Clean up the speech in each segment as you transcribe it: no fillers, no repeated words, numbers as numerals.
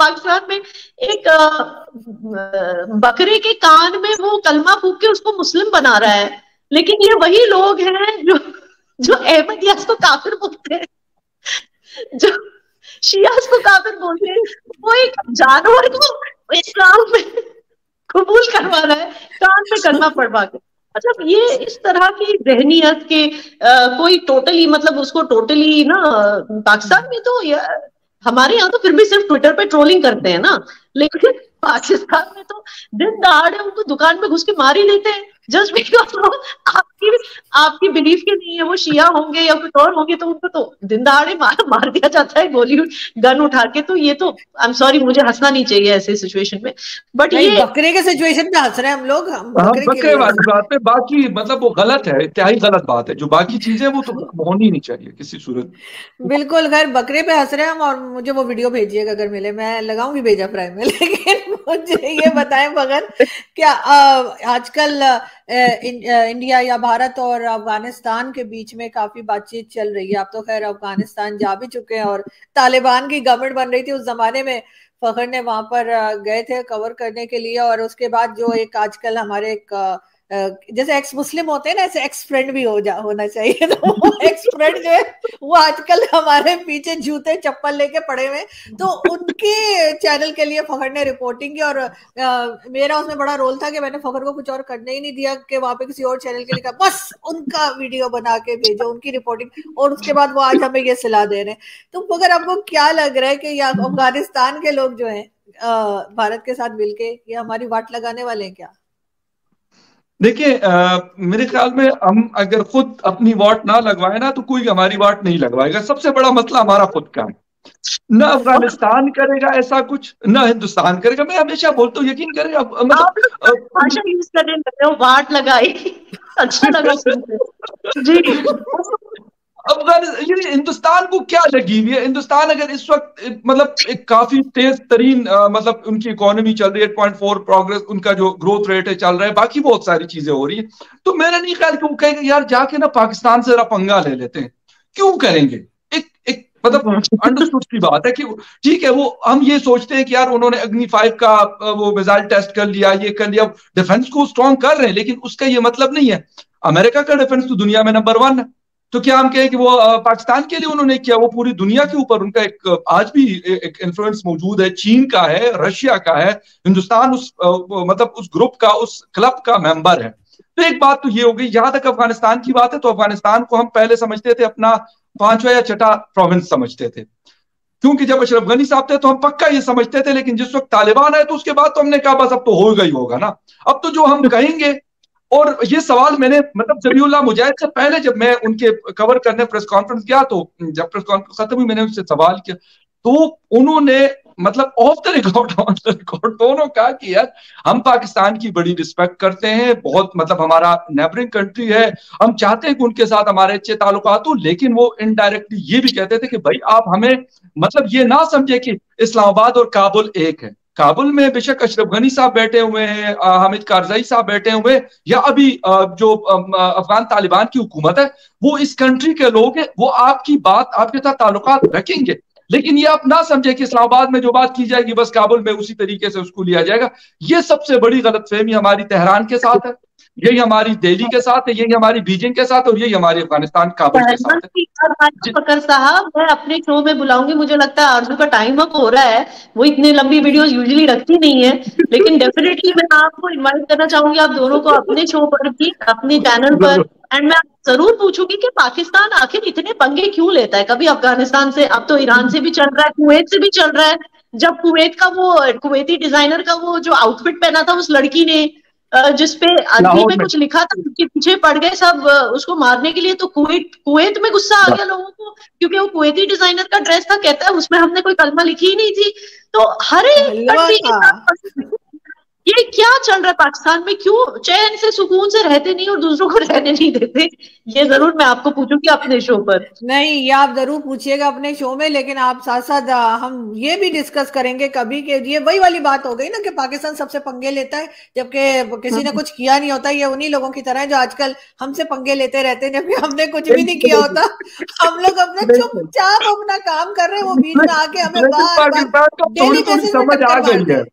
पाकिस्तान में एक बकरे के कान में वो कलमा फूक के उसको मुस्लिम बना रहा है, लेकिन ये वही लोग हैं जो जो अहमदियास को काफिर बोलते हैं, जो शियास को काफिर बोलते हैं। वो एक जानवर को इस्लाम में कबूल करवा रहा है कान में कलमा पढ़वा के। मतलब ये इस तरह की जहनियत के कोई टोटली, मतलब उसको टोटली ना, पाकिस्तान में तो हमारे यहाँ तो फिर भी सिर्फ ट्विटर पे ट्रोलिंग करते हैं ना, लेकिन पाकिस्तान में तो दिन दहाड़े उनको दुकान में घुस के मार ही देते हैं जस्ट बिकॉज वो आपकी आपकी बिलीफ के नहीं है, वो शिया होंगे या कुछ और होंगे, तो उनको तो दिन दहाड़े मार दिया जाता है गोली गन उठा के। तो ये तो आई एम सॉरी, मुझे हंसना नहीं चाहिए ऐसे सिचुएशन में, बट ये बकरे के सिचुएशन पे हंस रहे हैं हम लोग, बकरे वाली बात पे। बाकी मतलब वो गलत है, क्या ही गलत बात है। जो बाकी चीजें वो तो होनी नहीं चाहिए किसी सूरत। बिल्कुल, खैर बकरे पे हंस रहे हैं हम, और मुझे वो वीडियो भेजिएगा अगर मिले, मैं लगाऊंगी भेजा प्राइम में। लेकिन मुझे ये बताएं मगर, क्या आजकल इंडिया या भारत और अफगानिस्तान के बीच में काफी बातचीत चल रही है। आप तो खैर अफगानिस्तान जा भी चुके हैं, और तालिबान की गवर्नमेंट बन रही थी उस जमाने में, फखर ने वहां पर गए थे कवर करने के लिए। और उसके बाद जो एक आजकल हमारे एक जैसे एक्स मुस्लिम होते हैं ना, ऐसे एक्स फ्रेंड भी होना चाहिए। तो वो एक्स फ्रेंड जो है वो आजकल हमारे पीछे जूते चप्पल लेके पड़े हुए, तो उनके चैनल के लिए फखर ने रिपोर्टिंग की। और मेरा उसमें बड़ा रोल था कि मैंने फखर को कुछ और करने ही नहीं दिया कि वहां पे किसी और चैनल के लिए कहा, बस उनका वीडियो बना के भेजो, उनकी रिपोर्टिंग, और उसके बाद वो आज हमें ये सलाह दे रहे हैं। तो फखर, आपको क्या लग रहा है कि ये अफगानिस्तान के लोग जो है भारत के साथ मिलके ये हमारी वाट लगाने वाले हैं क्या? देखिए, मेरे ख्याल में हम अगर खुद अपनी वाट ना लगवाए ना, तो कोई हमारी वाट नहीं लगवाएगा। सबसे बड़ा मसला हमारा खुद का है। न अफगानिस्तान करेगा ऐसा कुछ, न हिंदुस्तान करेगा। मैं हमेशा बोलता हूँ, यकीन करेगा, मतलब भाषा यूज करने लगे हो, वाट लगाई, अच्छा लगा जी। हिंदुस्तान को क्या लगी हुई है? हिंदुस्तान अगर इस वक्त मतलब एक काफी तेज तरीन मतलब उनकी इकोनॉमी चल रही है, 8.4 प्रोग्रेस उनका जो ग्रोथ रेट है चल रहा है, बाकी बहुत सारी चीजें हो रही है, तो मेरा नहीं ख्याल कि वो कहेंगे यार जाके ना पाकिस्तान से जरा पंगा ले लेते हैं। क्यों करेंगे? एक मतलब अंडरस्टूड सी बात है कि ठीक है, वो हम ये सोचते हैं कि यार उन्होंने अग्नि 5 का वो मिसाइल टेस्ट कर लिया, ये कर लिया, डिफेंस को स्ट्रॉन्ग कर रहे हैं, लेकिन उसका ये मतलब नहीं है। अमेरिका का डिफेंस तो दुनिया में नंबर 1 है, तो क्या हम कहें कि वो पाकिस्तान के लिए उन्होंने किया? वो पूरी दुनिया के ऊपर उनका एक आज भी एक इन्फ्लुएंस मौजूद है। चीन का है, रशिया का है, हिंदुस्तान उस मतलब उस ग्रुप का, उस क्लब का मेंबर है। तो एक बात तो ये हो गई। जहां तक अफगानिस्तान की बात है, तो अफगानिस्तान को हम पहले समझते थे अपना 5वां या 6ठा प्रोविंस समझते थे, क्योंकि जब अशरफ गनी साहब थे तो हम पक्का ये समझते थे, लेकिन जिस वक्त तालिबान आए तो उसके बाद तो हमने कहा बस अब तो होगा ही होगा ना। अब तो जो हम कहेंगे, और ये सवाल मैंने मतलब जबीउल्लाह मुजाहिद से पहले जब मैं उनके कवर करने प्रेस कॉन्फ्रेंस गया, तो जब प्रेस कॉन्फ्रेंस खत्म हुई मैंने उनसे सवाल किया, तो उन्होंने मतलब of the record on the record दोनों कहा कि यार हम पाकिस्तान की बड़ी रिस्पेक्ट करते हैं, बहुत मतलब हमारा नेबरिंग कंट्री है, हम चाहते हैं कि उनके साथ हमारे अच्छे ताल्लुकात हो, लेकिन वो इनडायरेक्टली ये भी कहते थे कि भाई आप हमें मतलब ये ना समझे कि इस्लामाबाद और काबुल एक है। काबुल में बेशक अशरफ गनी साहब बैठे हुए हैं, हामिद कारजाई साहब बैठे हुए, या अभी जो अफगान तालिबान की हुकूमत है, वो इस कंट्री के लोग हैं, वो आपकी बात, आपके साथ ताल्लुकात रखेंगे। लेकिन ये आप ना समझे कि इस्लामाबाद में जो बात की जाएगी बस काबुल में उसी तरीके से उसको लिया जाएगा। ये सबसे बड़ी गलतफहमी हमारी तेहरान के साथ है, यही हमारी दिल्ली के साथ है, यही हमारी बीजिंग के साथ है, और यही हमारी अफगानिस्तान काबुल के साथ है। फकर साहब, मैं अपने शो में बुलाऊंगी, मुझे लगता है आरजू का टाइम अप हो रहा है, वो इतनी लंबी वीडियोस यूजुअली रखती नहीं है, लेकिन डेफिनेटली मैं आपको इनवाइट करना चाहूंगी, आप दोनों को अपने शो पर भी, अपने चैनल पर। एंड मैं जरूर पूछूंगी कि पाकिस्तान आखिर इतने पंगे क्यों लेता है, कभी अफगानिस्तान से, अब तो ईरान से भी चल रहा है, कुवैत से भी चल रहा है। जब कुवैत का वो कुवैती डिजाइनर का वो जो आउटफिट पहना था उस लड़की ने, जिसपे अरबी में कुछ लिखा था, उसके पीछे पड़ गए सब उसको मारने के लिए, तो कुवैत में गुस्सा आ गया लोगों को, क्योंकि वो कुवैती डिजाइनर का ड्रेस था, कहता है उसमें हमने कोई कलमा लिखी ही नहीं थी। तो हर एक कंट्री के साथ ये क्या चल रहा है पाकिस्तान में? क्यों चैन से सुकून से रहते नहीं और दूसरों को रहने नहीं देते? ये जरूर मैं आपको पूछूंगी अपने शो पर। नहीं, ये आप जरूर पूछिएगा अपने शो में, लेकिन आप साथ साथ हम ये भी डिस्कस करेंगे कभी कि ये वही वाली बात हो गई ना कि पाकिस्तान सबसे पंगे लेता है जबकि किसी ने कुछ किया नहीं होता। ये उन्हीं लोगों की तरह है जो आजकल हमसे पंगे लेते रहते हैं जबकि हमने कुछ भी नहीं किया होता। हम लोग अपना चुपचाप अपना काम कर रहे हैं, वो बीच में आके हमें बार बार डेली बेसिस पे टक्कर मारते हैं।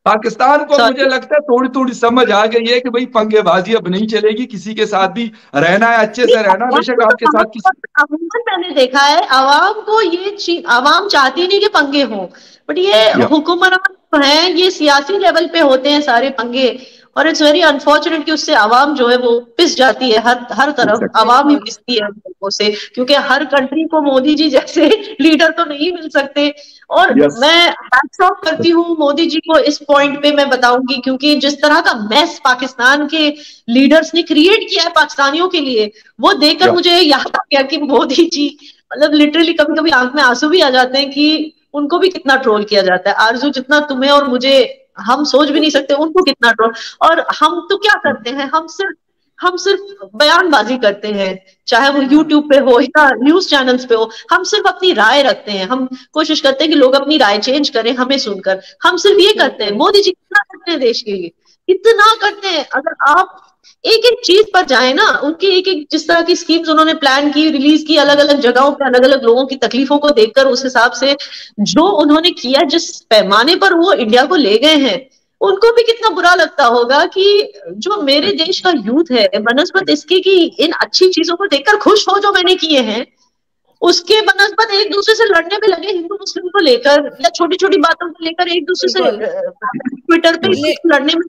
पाकिस्तान को मुझे लगता है थोड़ी थोड़ी समझ आ गई है कि भाई पंगेबाजी अब नहीं चलेगी, किसी के साथ भी रहना है अच्छे से रहना, बेशक आपके साथ किसी। मैंने देखा है आवाम को ये चीज, आवाम चाहती नहीं कि पंगे हों, बट ये हुक्मरान हैं, ये सियासी लेवल पे होते हैं सारे पंगे, और इट्स वेरी अनफॉर्चुनेट कि उससे आवाम जो है वो पिस जाती है। हर तरफ आवाम ही पिसती है उसे, क्योंकि हर कंट्री को मोदी जी जैसे लीडर तो नहीं मिल सकते। और मैं हैट्स ऑफ करती हूँ मोदी जी को इस पॉइंट पे, मैं बताऊंगी, क्योंकि जिस तरह का मैस पाकिस्तान के लीडर्स ने क्रिएट किया है पाकिस्तानियों के लिए, वो देखकर मुझे याद आ गया कि मोदी जी, मतलब लिटरली कभी कभी आंख में आंसू भी आ जाते हैं कि उनको भी कितना ट्रोल किया जाता है। आरजू, जितना तुम्हें और मुझे हम सोच भी नहीं सकते, उनको कितना ट्रोल। और हम तो क्या करते हैं, हम सिर्फ बयानबाजी करते हैं, चाहे वो यूट्यूब पे हो या न्यूज चैनल्स पे हो। हम सिर्फ अपनी राय रखते हैं, हम कोशिश करते हैं कि लोग अपनी राय चेंज करें हमें सुनकर। हम सिर्फ ये करते हैं। मोदी जी कितना करते हैं देश के लिए, इतना करते हैं। अगर आप एक एक चीज पर जाए ना, उनकी एक एक जिस तरह की स्कीम्स उन्होंने प्लान की, रिलीज की, अलग अलग जगहों पे अलग अलग लोगों की तकलीफों को देखकर उस हिसाब से जो उन्होंने किया, जिस पैमाने पर वो इंडिया को ले गए हैं, उनको भी कितना बुरा लगता होगा कि जो मेरे देश का यूथ है, बनस्बत इसके कि इन अच्छी चीजों को देखकर खुश हो जो मैंने किए हैं, उसके बनस्बत एक दूसरे से लड़ने में लगे, हिंदू मुस्लिम को लेकर या छोटी छोटी बातों को लेकर एक दूसरे से ट्विटर पे लड़ने में।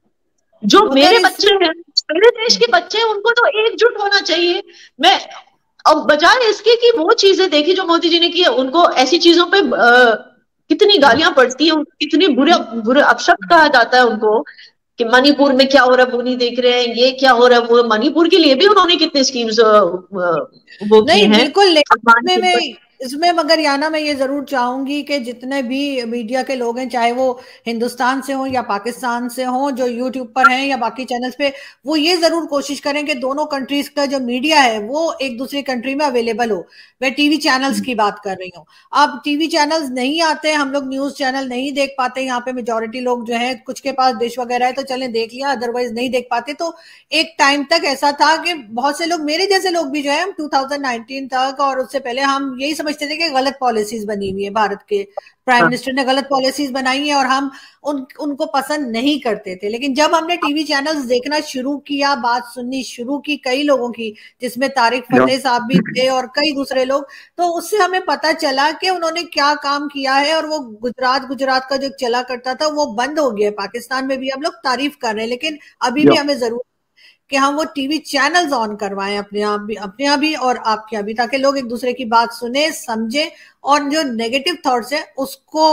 जो मेरे बच्चे हैं, मेरे देश के बच्चे हैं, उनको तो एकजुट होना चाहिए। मैं अब बजाय इसके कि वो चीजें देखी जो मोदी जी ने की है, उनको ऐसी चीजों पे कितनी गालियां पड़ती है, कितनी बुरे अपशब्द कहा जाता है उनको कि मणिपुर में क्या हो रहा है वो नहीं देख रहे हैं, ये क्या हो रहा है वो। मणिपुर के लिए भी उन्होंने कितने स्कीम्स वो की हैं। बिल्कुल, इसमें मगर याना मैं ये जरूर चाहूंगी कि जितने भी मीडिया के लोग हैं, चाहे वो हिंदुस्तान से हो या पाकिस्तान से हो, जो यूट्यूब पर हैं या बाकी चैनल्स पे, वो ये जरूर कोशिश करें कि दोनों कंट्रीज का जो मीडिया है वो एक दूसरी कंट्री में अवेलेबल हो। मैं टीवी चैनल्स की बात कर रही हूँ। अब टीवी चैनल्स नहीं आते, हम लोग न्यूज चैनल नहीं देख पाते, यहाँ पे मेजोरिटी लोग जो है, कुछ के पास डिश वगैरह है तो चले देख लिया, अदरवाइज नहीं देख पाते। तो एक टाइम तक ऐसा था कि बहुत से लोग, मेरे जैसे लोग भी जो है, 2019 तक और उससे पहले हम यही समझते थे कि गलत पॉलिसीज बनी हुई है, भारत के प्राइम मिनिस्टर ने गलत पॉलिसीज बनाई है और हम उनको पसंद नहीं करते थे। लेकिन जब हमने टीवी चैनल्स देखना शुरू किया, बात सुननी शुरू की कई लोगों की, जिसमें तारिक फतेह साहब भी थे और कई दूसरे लोग, तो उससे हमें पता चला कि उन्होंने क्या काम किया है। और वो गुजरात का जो चला करता था वो बंद हो गया। पाकिस्तान में भी हम लोग तारीफ कर रहे हैं, लेकिन अभी भी हमें जरूर कि हम वो टीवी चैनल्स ऑन करवाएं अपने यहाँ भी और आपके यहाँ भी, ताकि लोग एक दूसरे की बात सुने, समझे और जो नेगेटिव थॉट्स है उसको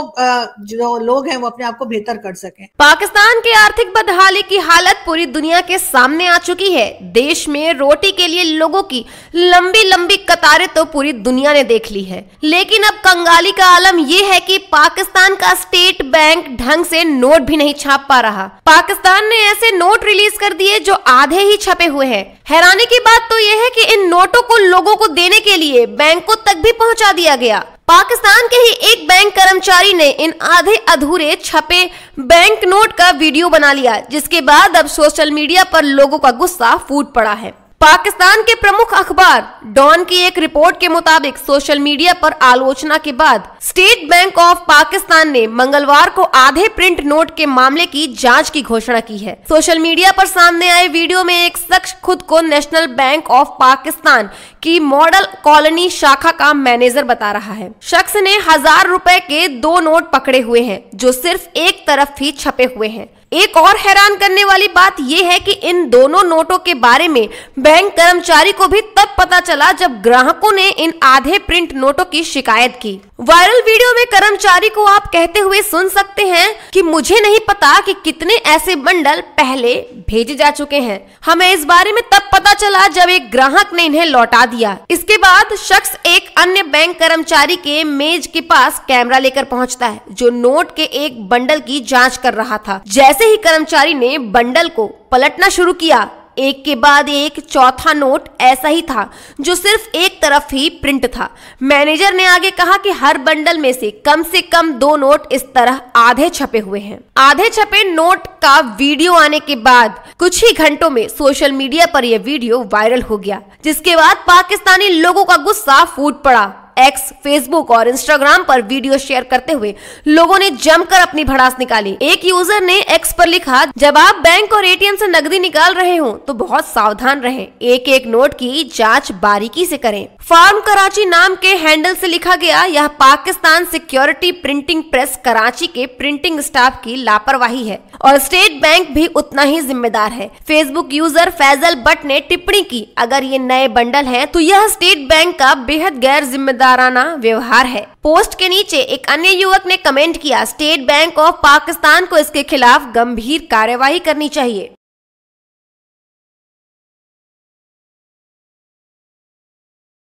जो लोग हैं वो अपने आप को बेहतर कर सकें। पाकिस्तान की आर्थिक बदहाली की हालत पूरी दुनिया के सामने आ चुकी है। देश में रोटी के लिए लोगों की लंबी लंबी कतारें तो पूरी दुनिया ने देख ली है, लेकिन अब कंगाली का आलम ये है कि पाकिस्तान का स्टेट बैंक ढंग से नोट भी नहीं छाप पा रहा। पाकिस्तान ने ऐसे नोट रिलीज कर दिए जो आधे ही छपे हुए हैं। हैरानी की बात तो यह है कि इन नोटों को लोगों को देने के लिए बैंकों तक भी पहुंचा दिया गया। पाकिस्तान के ही एक बैंक कर्मचारी ने इन आधे अधूरे छपे बैंक नोट का वीडियो बना लिया, जिसके बाद अब सोशल मीडिया पर लोगों का गुस्सा फूट पड़ा है। पाकिस्तान के प्रमुख अखबार डॉन की एक रिपोर्ट के मुताबिक सोशल मीडिया पर आलोचना के बाद स्टेट बैंक ऑफ पाकिस्तान ने मंगलवार को आधे प्रिंट नोट के मामले की जांच की घोषणा की है। सोशल मीडिया पर सामने आए वीडियो में एक शख्स खुद को नेशनल बैंक ऑफ पाकिस्तान की मॉडल कॉलोनी शाखा का मैनेजर बता रहा है। शख्स ने 1000 रुपए के 2 नोट पकड़े हुए हैं जो सिर्फ एक तरफ ही छपे हुए हैं। एक और हैरान करने वाली बात यह है कि इन दोनों नोटों के बारे में बैंक कर्मचारी को भी तब पता चला जब ग्राहकों ने इन आधे प्रिंट नोटों की शिकायत की। वायरल वीडियो में कर्मचारी को आप कहते हुए सुन सकते हैं कि मुझे नहीं पता कि कितने ऐसे बंडल पहले भेजे जा चुके हैं। हमें इस बारे में तब पता चला जब एक ग्राहक ने इन्हें लौटा दिया। इसके बाद शख्स एक अन्य बैंक कर्मचारी के मेज के पास कैमरा लेकर पहुंचता है, जो नोट के एक बंडल की जांच कर रहा था। जैसे ही कर्मचारी ने बंडल को पलटना शुरू किया, एक के बाद एक चौथा नोट ऐसा ही था, जो सिर्फ एक तरफ ही प्रिंट था। मैनेजर ने आगे कहा कि हर बंडल में से कम 2 नोट इस तरह आधे छपे हुए हैं। आधे छपे नोट का वीडियो आने के बाद कुछ ही घंटों में सोशल मीडिया पर यह वीडियो वायरल हो गया, जिसके बाद पाकिस्तानी लोगों का गुस्सा फूट पड़ा। एक्स, फेसबुक और इंस्टाग्राम पर वीडियो शेयर करते हुए लोगों ने जमकर अपनी भड़ास निकाली। एक यूजर ने एक्स पर लिखा, जब आप बैंक और एटीएम से नकदी निकाल रहे हो तो बहुत सावधान रहें, एक एक नोट की जांच बारीकी से करें। फार्म कराची नाम के हैंडल से लिखा गया, यह Pakistan security printing press Karachi के प्रिंटिंग स्टाफ की लापरवाही है और स्टेट बैंक भी उतना ही जिम्मेदार है। फेसबुक यूजर फैजल बट ने टिप्पणी की, अगर ये नए बंडल हैं तो यह स्टेट बैंक का बेहद गैर जिम्मेदाराना व्यवहार है। पोस्ट के नीचे एक अन्य युवक ने कमेंट किया, स्टेट बैंक ऑफ पाकिस्तान को इसके खिलाफ गंभीर कार्यवाही करनी चाहिए।